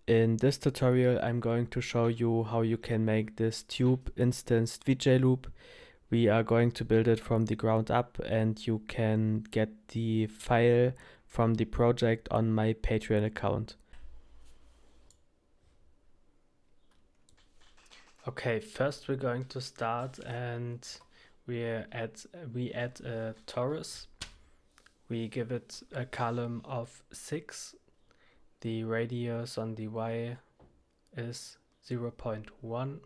In this tutorial, I'm going to show you how you can make this tube instanced VJ loop. We are going to build it from the ground up, and you can get the file from the project on my Patreon account. Okay, first we're going to start and we add a torus. We give it a column of 6. The radius on the Y is 0.1.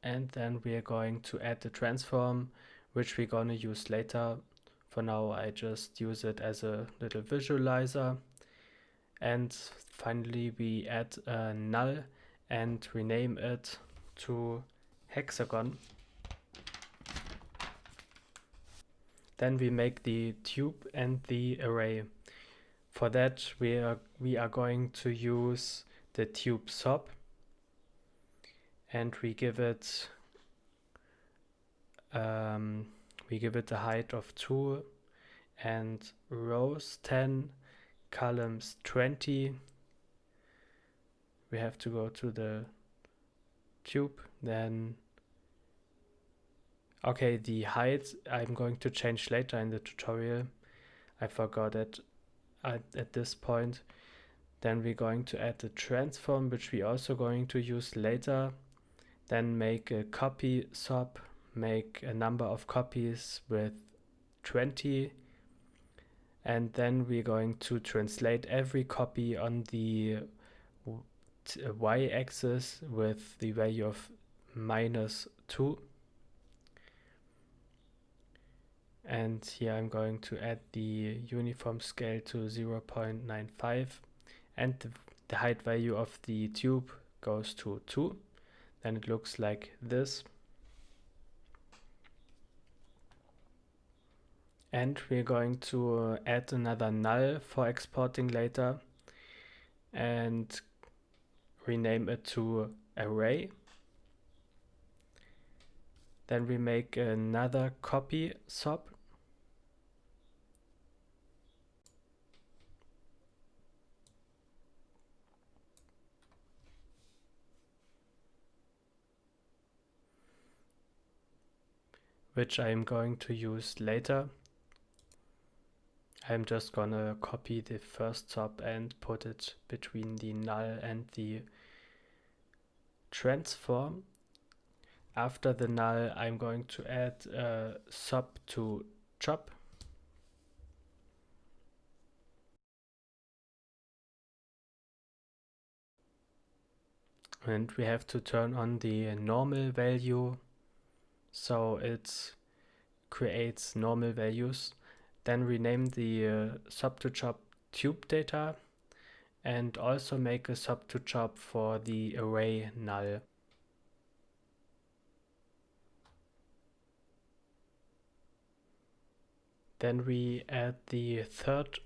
And then we are going to add the transform, which we're going to use later. For now, I just use it as a little visualizer. And finally, we add a null and rename it to hexagon. Then we make the tube and the array. For that, we are going to use the tube sub, and we give it a height of 2 and rows 10, columns 20. We have to go to the tube, then okay, the height I'm going to change later in the tutorial. I forgot it at this point. Then we're going to add the transform, which we're also going to use later. Then make a copy sub, make a number of copies with 20. And then we're going to translate every copy on the y-axis with the value of -2. And here I'm going to add the uniform scale to 0.95, and the height value of the tube goes to 2. Then it looks like this. And we're going to add another null for exporting later and rename it to array. Then we make another copy sub. Which I'm going to use later. I'm just gonna copy the first sub and put it between the null and the transform. After the null, I'm going to add a sub to chop. And we have to turn on the normal value, so it creates normal values. Then rename the sub to chop tube data, and also make a sub to chop for the array null. Then we add the third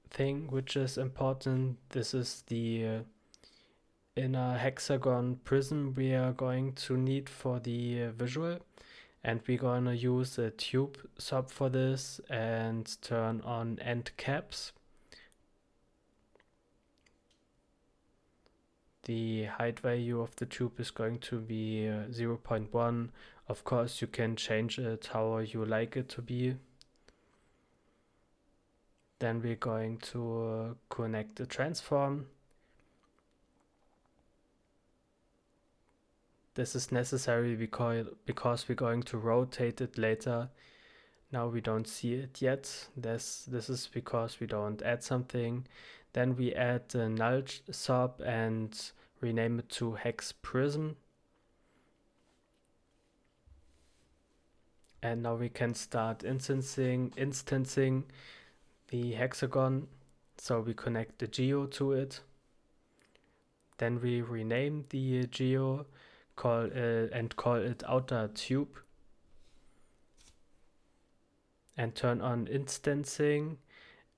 thing, which is important. This is the inner hexagon prism we are going to need for the visual, and we're going to use a tube sub for this and turn on end caps. The height value of the tube is going to be 0.1. Of course, you can change it how you like it to be. Then we're going to connect the transform. This is necessary because we're going to rotate it later. Now we don't see it yet. This is because we don't add something. Then we add the null sub and rename it to hex prism. And now we can start instancing the hexagon. So we connect the geo to it. Then we rename the geo, call it outer tube, and turn on instancing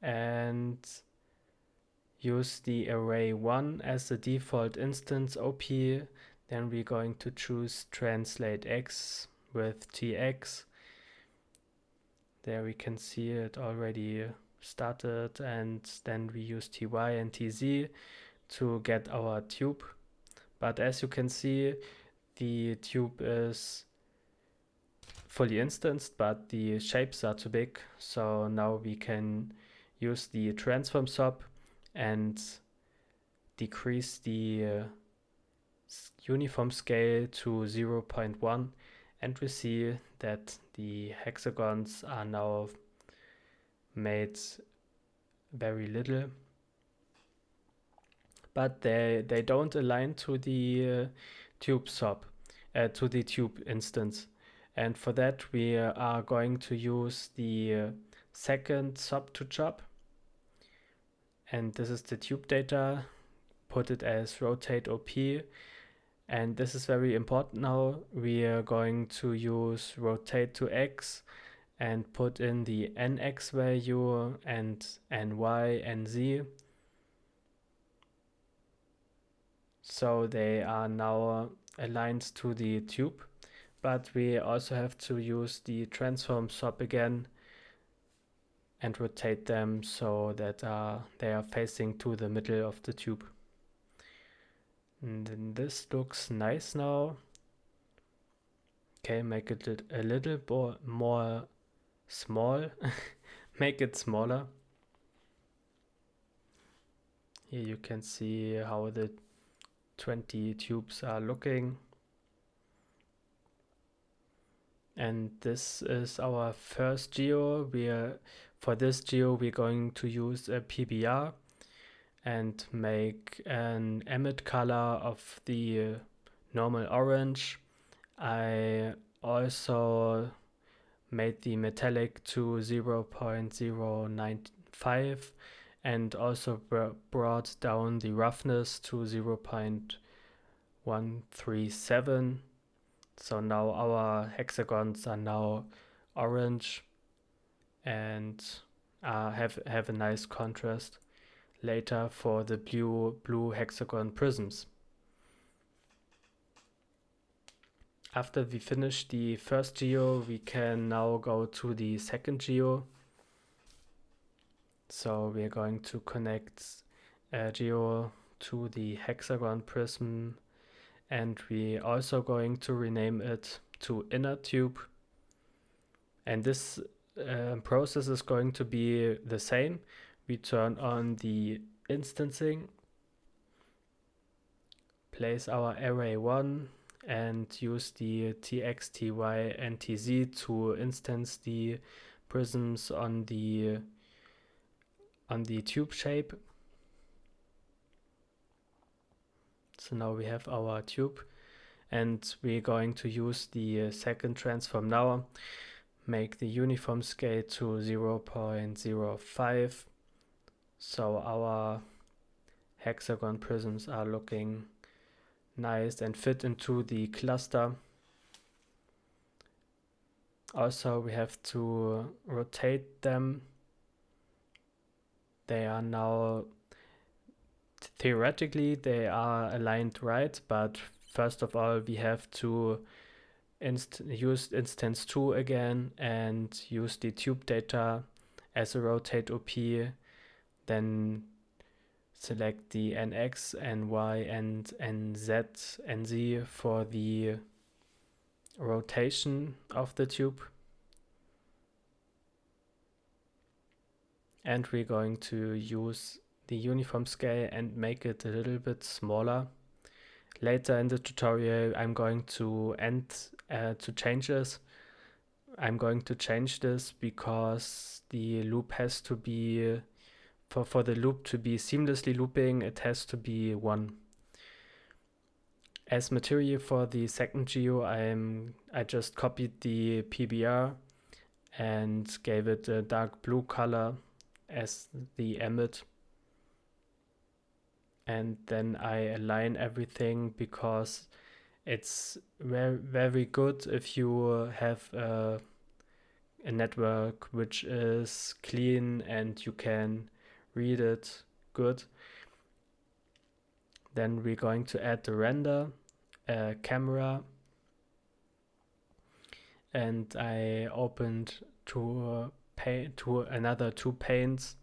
and use the array 1 as the default instance OP. Then we're going to choose translate x with tx. There we can see it already started, and then we use ty and tz to get our tube. But as you can see, the tube is fully instanced, but the shapes are too big. So now we can use the transform sub and decrease the uniform scale to 0.1, and we see that the hexagons are now made very little, but they don't align to the tube sub, to the tube instance. And for that we are going to use the second sub to job, and this is the tube data, put it as rotate OP. And this is very important now. We are going to use rotate to X and put in the NX value and NY and Z. So they are now aligned to the tube, but we also have to use the transform sub again and rotate them so that they are facing to the middle of the tube. And then this looks nice now. Okay, make it a little more small. Make it smaller. Here you can see how the 20 tubes are looking. And this is our first geo. For this geo we're going to use a PBR and make an emit color of the normal orange. I also made the metallic to 0.095 and also brought down the roughness to 0.137. So now our hexagons are now orange and have a nice contrast later for the blue hexagon prisms. After we finish the first geo, we can now go to the second geo. So we are going to connect a geo to the hexagon prism, and we also going to rename it to inner tube. And this process is going to be the same. We turn on the instancing, place our array 1 and use the tx, ty and tz to instance the prisms on the tube shape. So now we have our tube, and we're going to use the second transform now, make the uniform scale to 0.05. So our hexagon prisms are looking nice and fit into the cluster. Also we have to rotate them. They are now, theoretically they are aligned right, but first of all we have to use instance 2 again and use the tube data as a rotate OP, then select the NX, NY and NZ and Z for the rotation of the tube. And we're going to use the uniform scale and make it a little bit smaller. Later in the tutorial I'm going to change this. I'm going to change this because the loop has to be, for the loop to be seamlessly looping, it has to be 1. As material for the second geo, I just copied the PBR and gave it a dark blue color as the emit. And then I align everything because it's very, very good if you have a network which is clean and you can read it good. Then we're going to add the render, camera, and I opened two another two panes.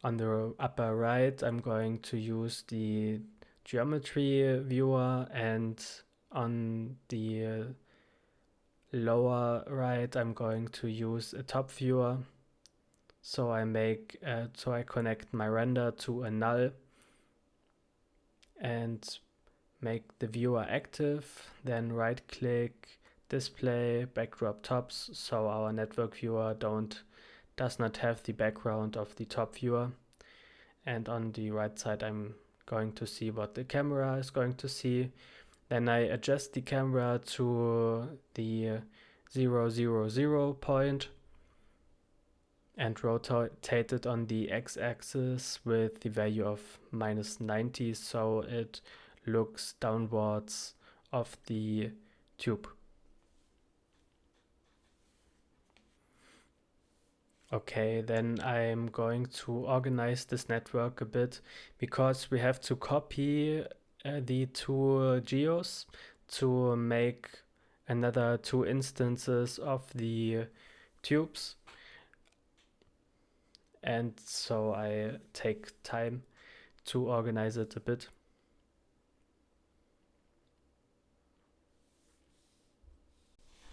On the upper right, I'm going to use the geometry viewer, and on the lower right, I'm going to use a top viewer. So I connect my render to a null and make the viewer active, then right click, display backdrop tops, so our network viewer does not have the background of the top viewer. And on the right side, I'm going to see what the camera is going to see. Then I adjust the camera to the 0, 0, 0 point and rotate it on the x-axis with the value of -90, so it looks downwards of the tube. Okay, then I'm going to organize this network a bit, because we have to copy the two geos to make another two instances of the tubes. And so I take time to organize it a bit.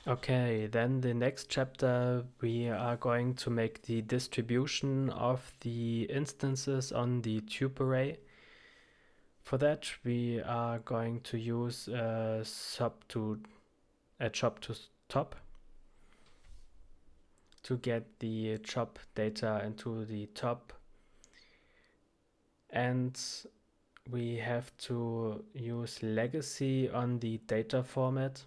Okay, then the next chapter we are going to make the distribution of the instances on the tube array. For that we are going to use a chop to top to get the chop data into the top, and we have to use legacy on the data format.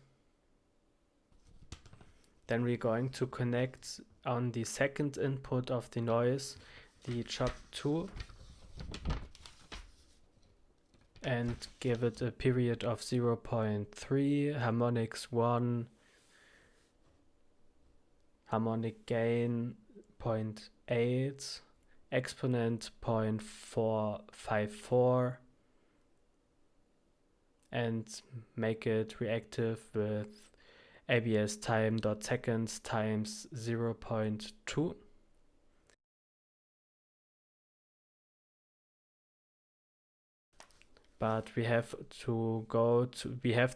Then we're going to connect on the second input of the noise the chop2 and give it a period of 0.3, harmonics 1, harmonic gain 0.8, exponent 0.454, and make it reactive with ABS time.seconds times 0.2. But we have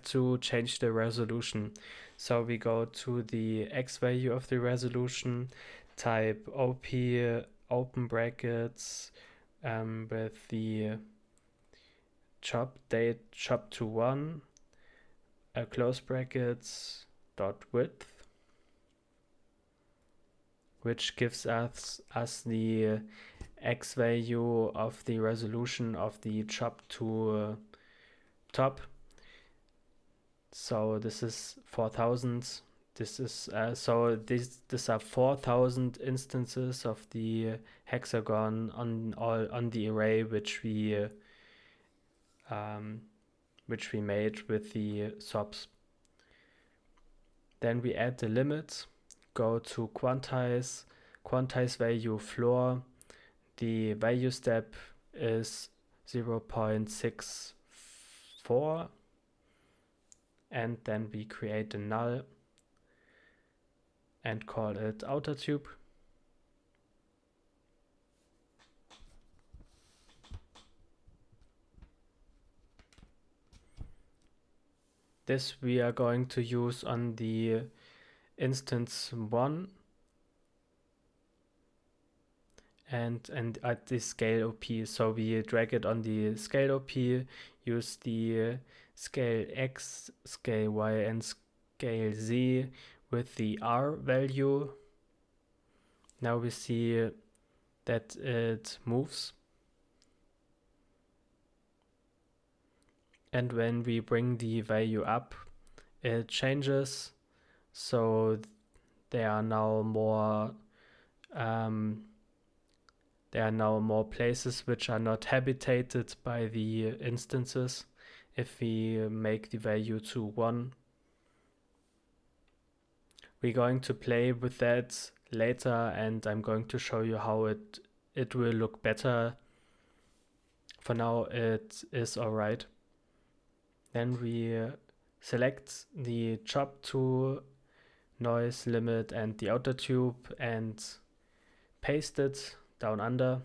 to change the resolution. So we go to the X value of the resolution, type OP open brackets with the chop to 1, close brackets, dot width, which gives us the X value of the resolution of the chop to top. So this is 4000. This is these are 4000 instances of the hexagon on the array which we made with the SOPs. Then we add the limits, go to quantize value floor. The value step is 0.64, and then we create a null and call it outer tube. This we are going to use on the instance 1 and at the scale OP. So we drag it on the scale OP, use the scale X, scale Y, and scale Z with the R value. Now we see that it moves. And when we bring the value up, it changes. So there are now more places which are not habitated by the instances if we make the value to 1. We're going to play with that later, and I'm going to show you how it will look better. For now it is alright. Then we select the chop to noise limit and the outer tube and paste it down under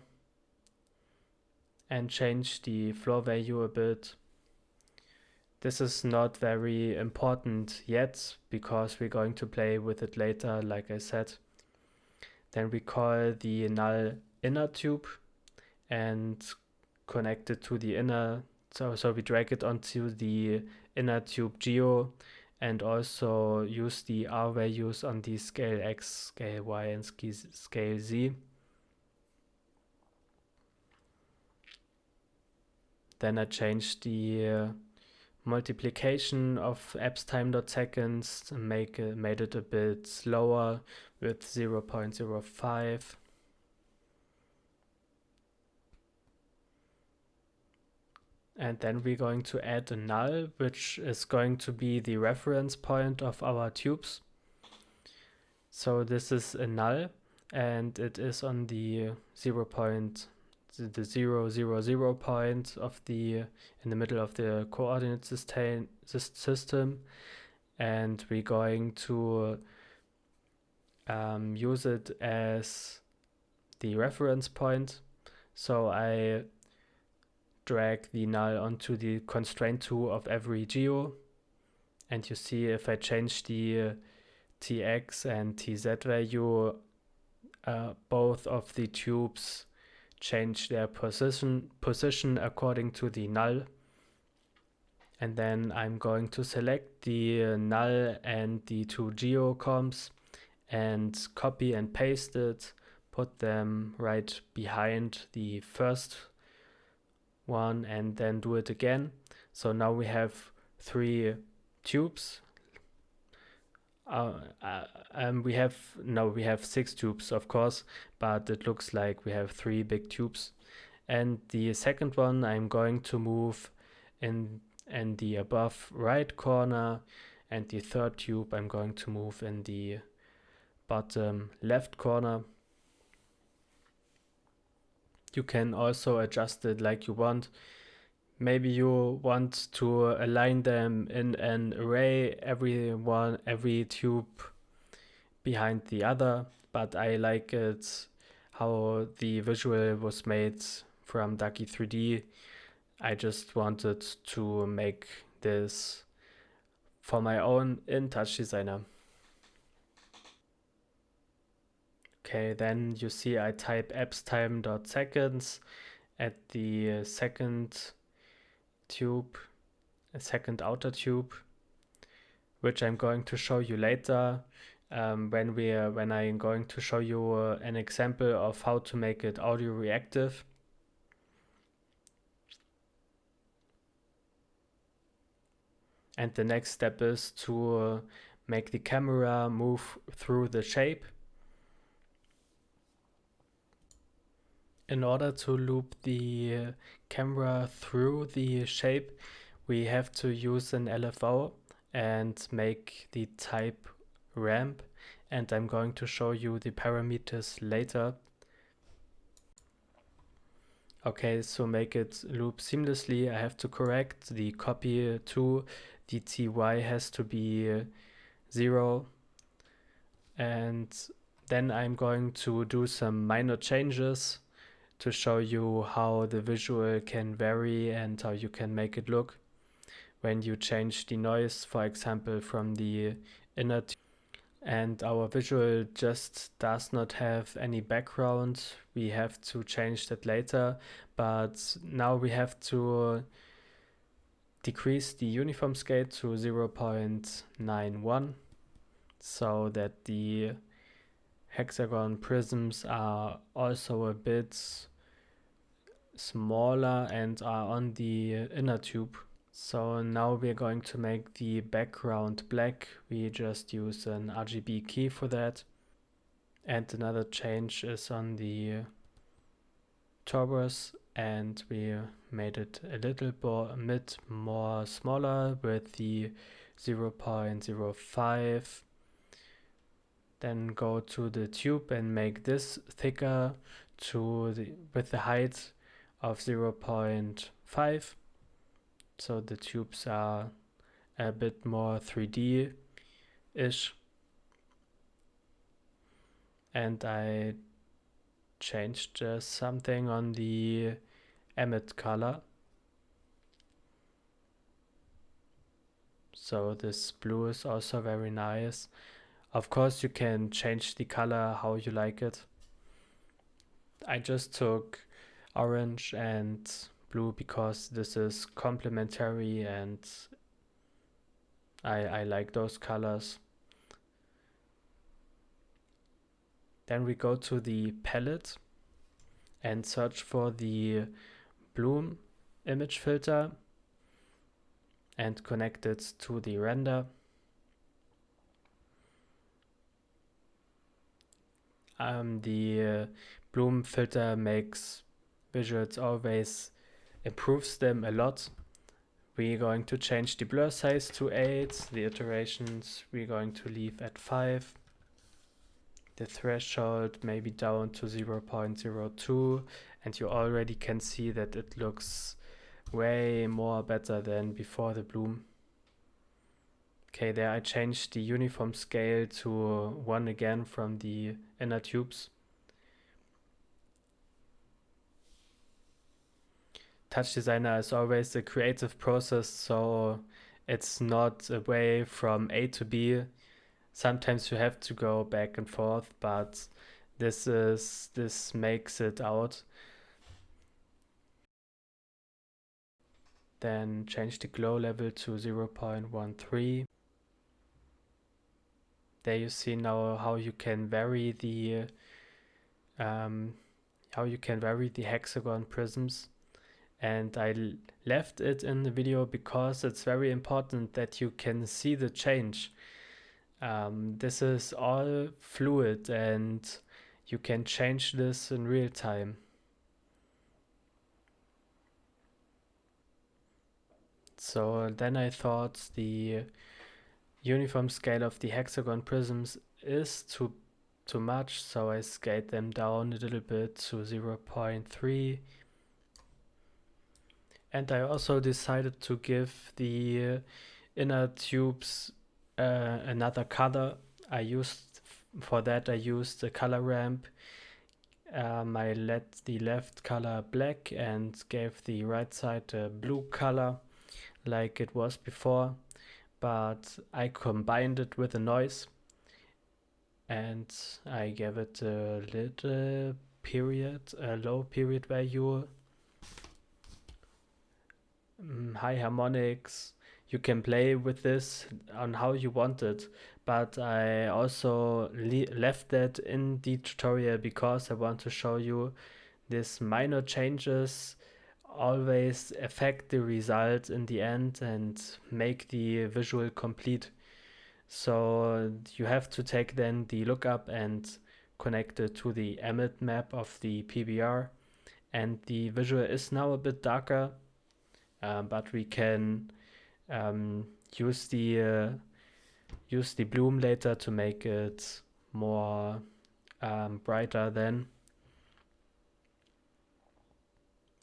and change the floor value a bit. This is not very important yet because we're going to play with it later, like I said. Then we call the null inner tube and connect it to the inner, so we drag it onto the inner tube geo and also use the R values on the scale X, scale Y and scale Z. Then I changed the multiplication of appstime.seconds, made it a bit slower with 0.05. And then we're going to add a null, which is going to be the reference point of our tubes. So this is a null, and it is on the 0, 0 point of in the middle of the coordinate system, and we're going to use it as the reference point. So I drag the null onto the constraint 2 of every geo, and you see if I change the tx and tz value, both of the tubes change their position according to the null. And then I'm going to select the null and the two geocomps and copy and paste it, put them right behind the first one and then do it again. So now we have 3 tubes. We have 6 tubes, of course, but it looks like we have 3 big tubes. And the second one I'm going to move in the above right corner, and the third tube I'm going to move in the bottom left corner. You can also adjust it like you want. Maybe you want to align them in an array, every tube behind the other, but I like it how the visual was made from Ducky 3D. I just wanted to make this for my own in Touchdesigner. Okay, then you see I type appstime.seconds at the second tube, a second outer tube, which I'm going to show you later when I'm going to show you an example of how to make it audio reactive. And the next step is to make the camera move through the shape. In order to loop the camera through the shape, we have to use an LFO and make the type ramp, and I'm going to show you the parameters later. Okay, so make it loop seamlessly, I have to correct the copy to the ty has to be 0, and then I'm going to do some minor changes to show you how the visual can vary and how you can make it look when you change the noise, for example, from the inner tube. And our visual just does not have any background. We have to change that later, but now we have to decrease the uniform scale to 0.91 so that the hexagon prisms are also a bit smaller and are on the inner tube. So now we're going to make the background black. We just use an RGB key for that. And another change is on the torus, and we made it a little bit more smaller with the 0.05. Then go to the tube and make this thicker with the height of 0.5. So the tubes are a bit more 3D-ish. and I changed something on the emit color. So this blue is also very nice. Of course, you can change the color how you like it. I just took orange and blue because this is complementary and I like those colors. Then we go to the palette and search for the bloom image filter and connect it to the render. The bloom filter makes visuals always, improves them a lot. We're going to change the blur size to 8, the iterations we're going to leave at 5, the threshold maybe down to 0.02, and you already can see that it looks way more better than before the bloom. Okay, there I changed the uniform scale to 1 again from the inner tubes. Touchdesigner is always a creative process, so it's not a way from A to B. Sometimes you have to go back and forth, but this makes it out. Then change the glow level to 0.13. There you see now how you can vary the hexagon prisms. And I left it in the video because it's very important that you can see the change. This is all fluid and you can change this in real time. So then I thought the uniform scale of the hexagon prisms is too much, so I scaled them down a little bit to 0.3. And I also decided to give the inner tubes another color. For that I used a color ramp. I let the left color black and gave the right side a blue color like it was before, but I combined it with a noise and I gave it a little low period value, high harmonics. You can play with this on how you want it, but I also left that in the tutorial because I want to show you these minor changes always affect the result in the end and make the visual complete. So you have to take then the lookup and connect it to the emit map of the PBR, and the visual is now a bit darker, but we can use the bloom later to make it more brighter then.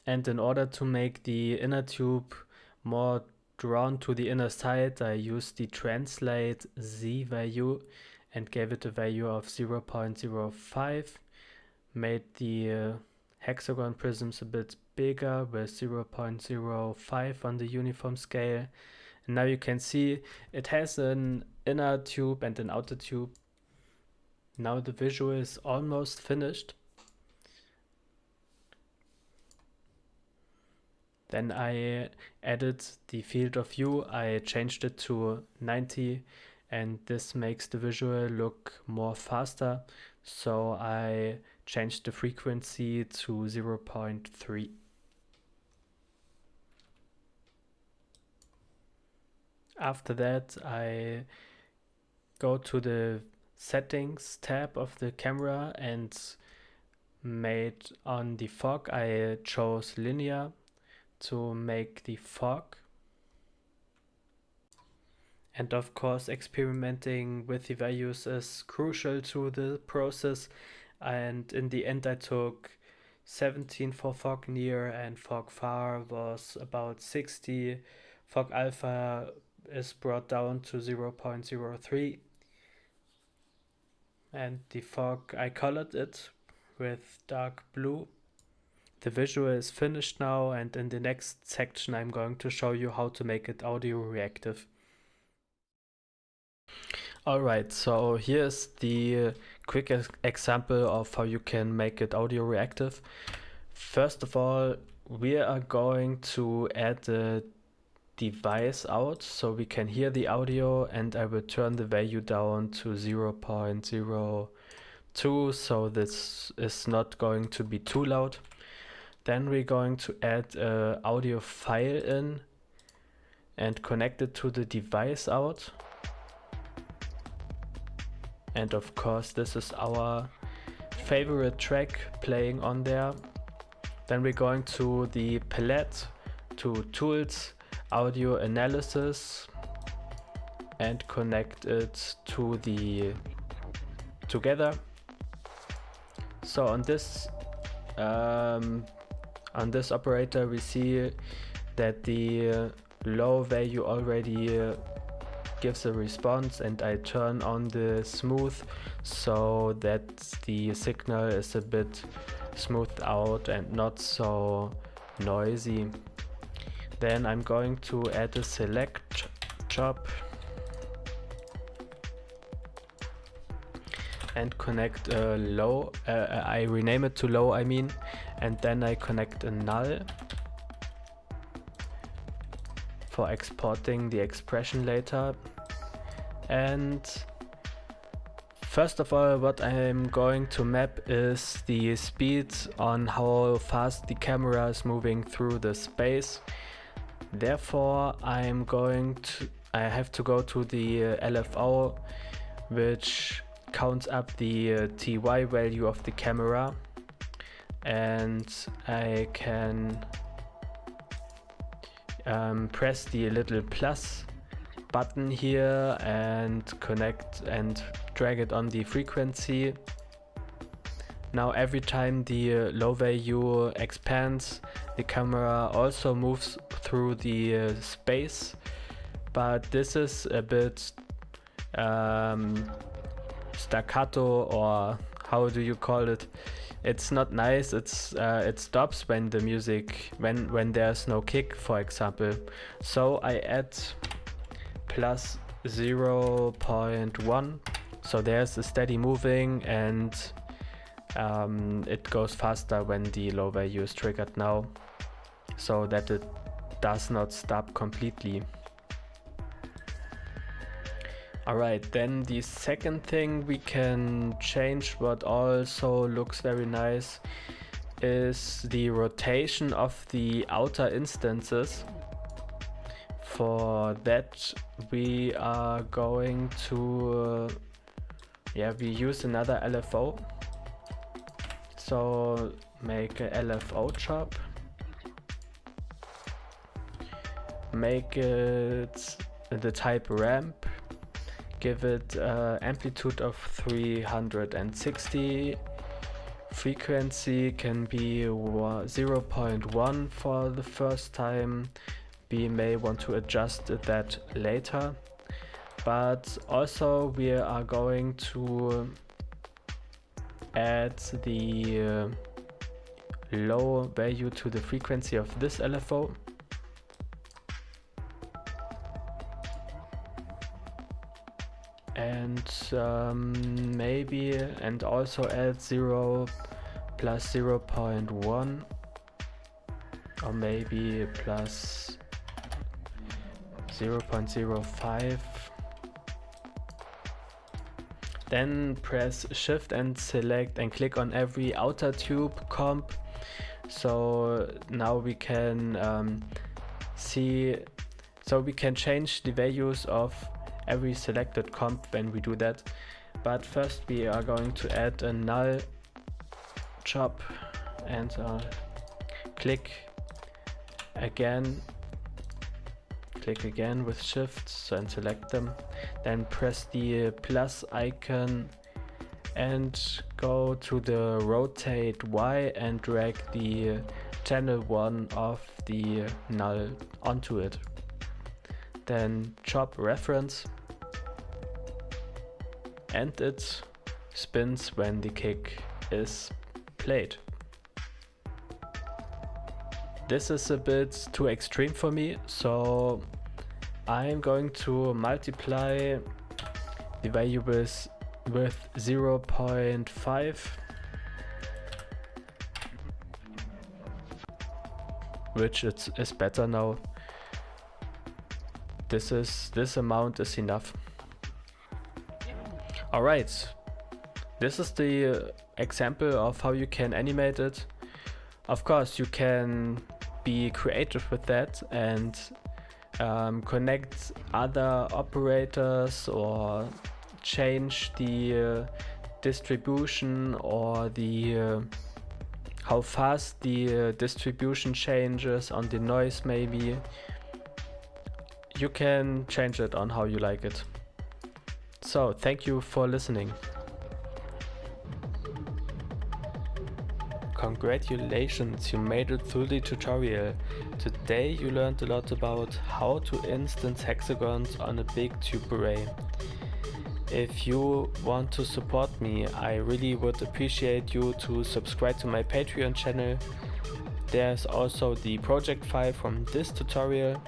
And in order to make the inner tube more drawn to the inner side, I used the translate Z value and gave it a value of 0.05, made the hexagon prisms a bit bigger with 0.05 on the uniform scale. And now you can see it has an inner tube and an outer tube. Now the visual is almost finished. Then I added the field of view. I changed it to 90 and this makes the visual look more faster. So I changed the frequency to 0.3. After that, I go to the settings tab of the camera and made on the fog, I chose linear to make the fog. And of course, experimenting with the values is crucial to the process. And in the end, I took 17 for fog near and fog far was about 60. Fog alpha is brought down to 0.03. and the fog, I colored it with dark blue. The visual is finished now, and in the next section I'm going to show you how to make it audio reactive. Alright, so here's the quick example of how you can make it audio reactive. First of all, we are going to add the device out so we can hear the audio, and I will turn the value down to 0.02 so this is not going to be too loud. Then we're going to add an audio file in and connect it to the device out. And of course this is our favorite track playing on there. Then we're going to the palette, to tools, audio analysis, and connect it to the together. So on this operator we see that the low value already gives a response, and I turn on the smooth so that the signal is a bit smoothed out and not so noisy. Then I'm going to add a select chop and connect a low, I rename it to low and then I connect a null for exporting the expression later. And first of all, what I'm going to map is the speed on how fast the camera is moving through the space. Therefore, I have to go to the LFO, which counts up the TY value of the camera, and I can press the little plus button here and connect and drag it on the frequency. Now every time the low value expands, the camera also moves through the space, but this is a bit staccato, or how do you call it? It's not nice. It stops when the music, when there's no kick, for example. So I add plus 0.1, so there's a steady moving, and it goes faster when the low value is triggered now, so that it does not stop completely. Alright, then the second thing we can change, what also looks very nice, is the rotation of the outer instances. For that we are going to we use another LFO. So make a LFO chop, make it the type ramp, give it amplitude of 360, frequency can be 0.1 for the first time. We may want to adjust that later, but also we are going to add the low value to the frequency of this LFO. And maybe, and also add 0 plus 0.1, or maybe plus 0.05. Then press shift and select and click on every outer tube comp. So now we can see, so we can change the values of every selected comp when we do that. But first we are going to add a null chop and click again with shift and select them, then press the plus icon and go to the rotate Y and drag the channel 1 of the null onto it. Then chop reference, end it spins when the kick is played. This is a bit too extreme for me, so I'm going to multiply the value with 0.5, which is better now. This amount is enough. Alright, this is the example of how you can animate it. Of course, you can be creative with that and connect other operators or change the distribution or the how fast the distribution changes on the noise maybe. You can change it on how you like it. So thank you for listening. Congratulations, you made it through the tutorial. Today you learned a lot about how to instance hexagons on a big tube array. If you want to support me, I really would appreciate you to subscribe to my Patreon channel. There's also the project file from this tutorial,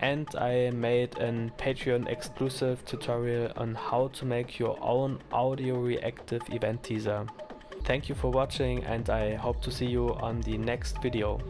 and I made a Patreon exclusive tutorial on how to make your own Audioreactive event teaser. Thank you for watching, and I hope to see you on the next video.